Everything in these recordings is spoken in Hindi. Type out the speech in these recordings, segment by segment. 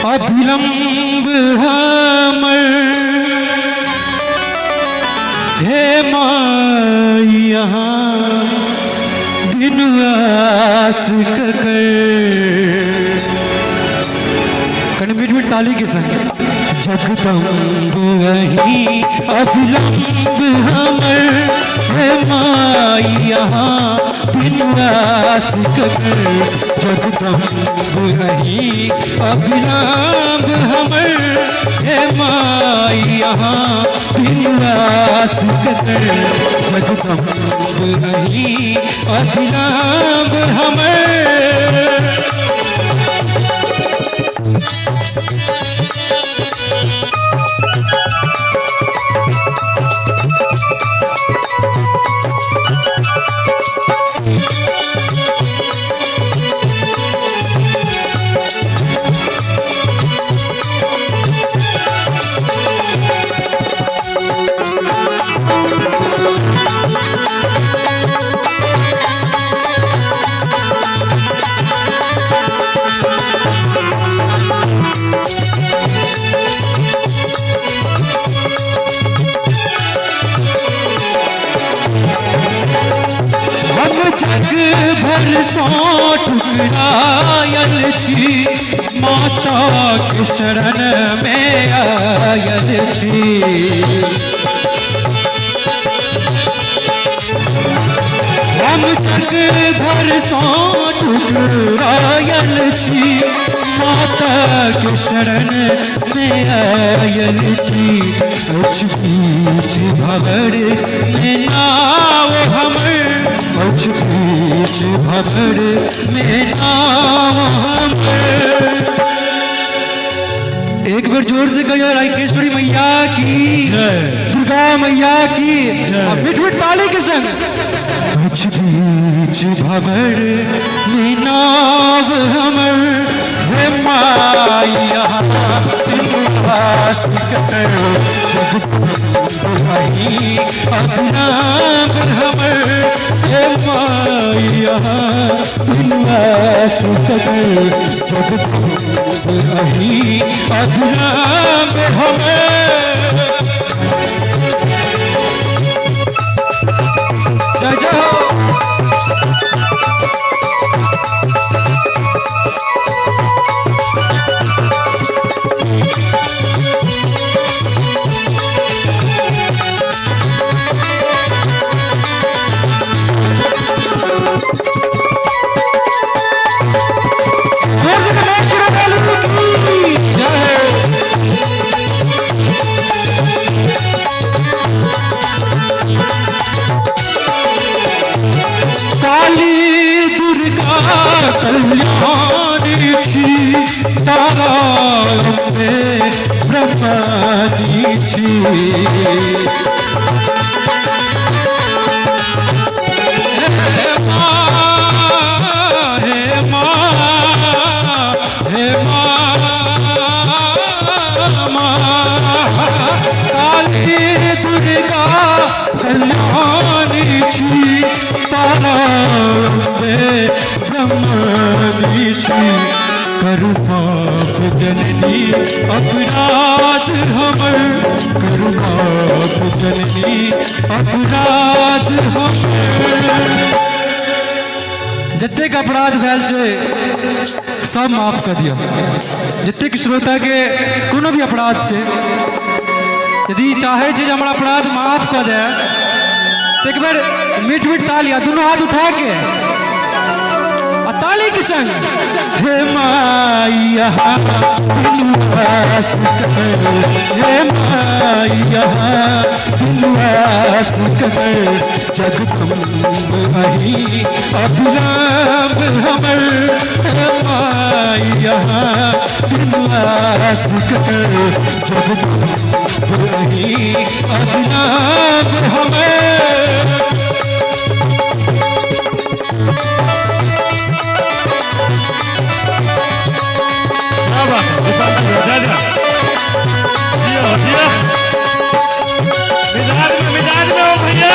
अभिलंब हमर हे माया बिनु आस कर। कण मीठ मीठ ताली के संग जगदम्ब वही अभिलंब हमर हे माया बिनु आस कर। जगदम्ब वही अभिलंब हमर हे माया बिनु आस कर। जगदम्ब वही अभिलंब हमर। जग भर सो ठुकरायल छी माता के शरण में आयल छी। हम जग भर सो ठुकरायल छी माता के शरण में आयल छी। अछ बीच भवर में नाव हमर अछ बीच भवर में नाव हमर। एक बार जोर से कहियो राकेश्वरी मैया की दुर्गा मैया की मीठ मीठ ताली के संग। अछ बीच भवर में नाव हमर हे माया कर। जगदम्ब वही अभिलंब हमर हे माया बिनु आस कर। जगदम्ब वही अभिलंब हमर। जय जय कल्याणी छी तारा अम्बे ब्रह्मानी छी। हे काली दुर्गा कल्याणी छी तारा अम्बे ब्रह्मानी छी। करु माफ जननी अपराध हमर करु माफ जननी अपराध हमर। जतेक अपराध भेल छै सब माफ कर दिया। जतेक श्रोता के कोनो भी अपराध छै यदि चाहे छै जे हमर अपराध माफ कर दे तो एक बार मीठ मीठ तालियां दोनों हाथ उठा के ताली के संग हे माया बिनु आस कर। हे माया बिनु आस कर। जगदम्ब वही अभिलंब हमर हे माया बिनु आस कर। जगदम्ब वही अभिलंब हमर। मैदान में हो भैया।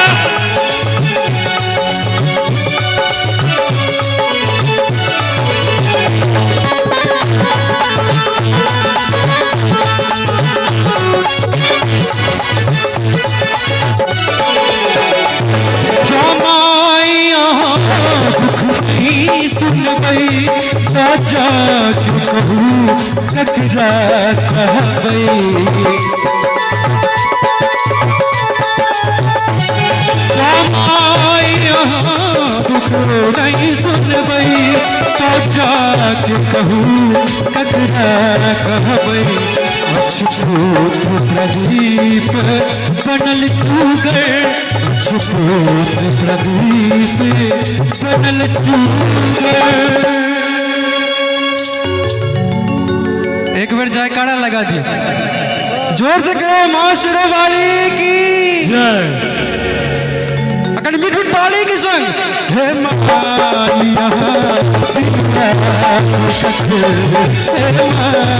राजा के कहूँ ककरा कहबै दुख नहीं सुनबै तो जाके कहूँ ककरा कहबै अछूत प्रदीप बनल तूगर अछूत प्रदीप बनल तूगर। एक बार जयकारा लगा दी, जोर से कहो माँ शेरों वाली की जय। अगर मीठ मीठ ताली के संग हे माई यहाँ हे माई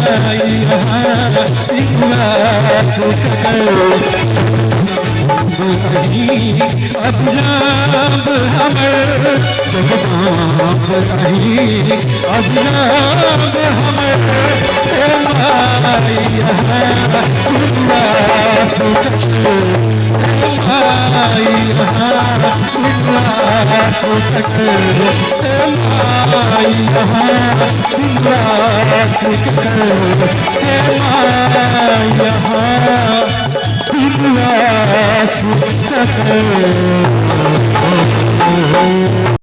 अब नाम हमर जगदाब कहीं अब नाम हमर हे माई यहाँ